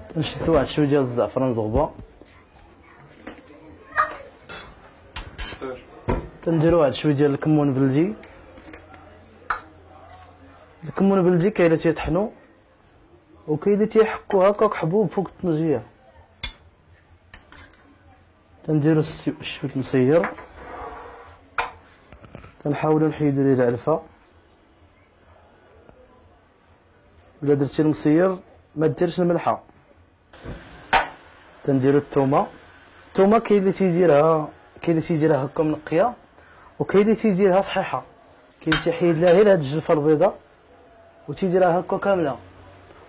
تنشدو واحد شويه ديال الزعفران زغبه، تنديرو واحد شويه ديال الكمون بلدي. الكمون بلدي كاين اللي تيطحنو وكاين اللي تيحكو هكاك حبوب فوق الطنجيه. تنديرو الشوت المسير، تنحاولو نحيدو ليه العلفه. الا درتي المسير ما ديرش الملحه. تنديرو الثومه. الثومه كاين اللي تيديرها هكا منقيه، وكاين اللي تيديرها صحيحه. كاين اللي تيحيد لها غير هاد الجلفه البيضاء وتيديرها هكا كامله،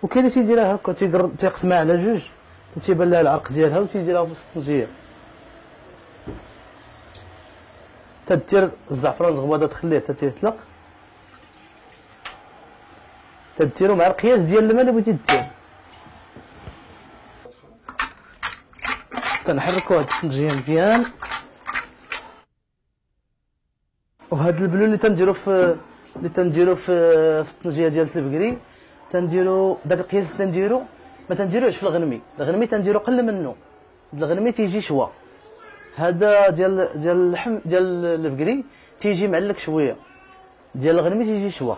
وكاين اللي تيديرها هكا تيقسمها على جوج تيبان لها العرق ديالها وتيديرها في وسط الطنجيه. تدير الزعفران زغبه تخليه حتى تيطلق، تديرو مع القياس ديال الماء اللي بغيتي دير. تنحركو هاد الطنجيه مزيان، وهاد البلول اللي تنديرو في الطنجيه ديال البقري تنديرو داك القياس اللي تنديرو ما تنديروش في الغنمي. الغنمي تنديرو قل منه، الغنمي تيجي شوا. هذا ديال اللحم ديال البقري تيجي معلك شويه، ديال الغنمي تيجي شوا،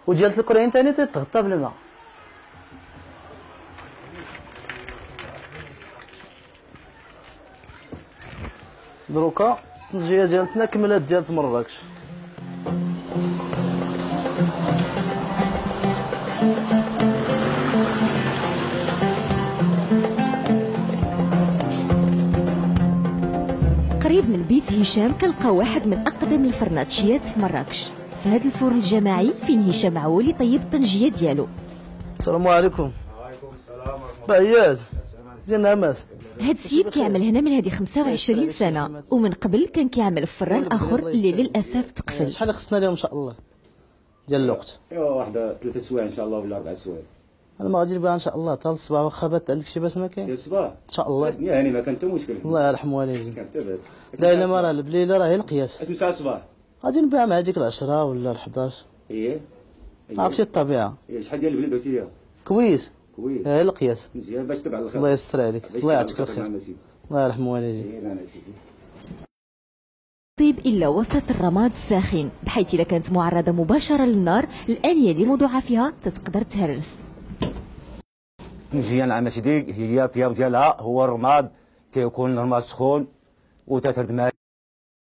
وديال الكريين ثاني تتغطى بالماء. دروكا الطنجيه ديالتنا كملات ديال مراكش. قريب من بيت هشام كنلقاو واحد من اقدم الفرناتشيات في مراكش، في هذا الفرن الجماعي فين هشام عول يطيب الطنجيه ديالو. السلام عليكم. وعليكم السلام ورحمه الله. بعياد ديالنا ماس. هاد السيد كيعمل هنا من هذه 25 سنه، ومن قبل كان كيعمل في فران اخر اللي للاسف تقفل. شحال خصنا لهم ان شاء الله ديال الوقت؟ ايوا واحد 3 سوايع ان شاء الله ولا 4 سوايع. انا ما غاديش بها ان شاء الله حتى الصباح. واخا بات عندك شي باس ما كاين؟ الصباح ان شاء الله يعني ما كان حتى مشكل. الله يرحم والديك. كان حتى بات. لا الا ما راه البليله راه هي القياس. اش ساعه الصباح؟ غادي نبيع مع ديك 10 ولا 11. ايه عرفتي الطبيعه. شحال ديال البلاد قلتي لي؟ كويس كويس. هي القياس مزيان باش تبع الخير. الله يستر عليك، الله يعطيك الخير، الله يرحم والديك. طيب الا وسط الرماد الساخن، بحيث اذا كانت معرضه مباشره للنار الانيه اللي موضوعه فيها تتقدر تهرس. مزيان عام سيدي، هي الطياب ديالها هو الرماد، تيكون الرماد سخون وتترد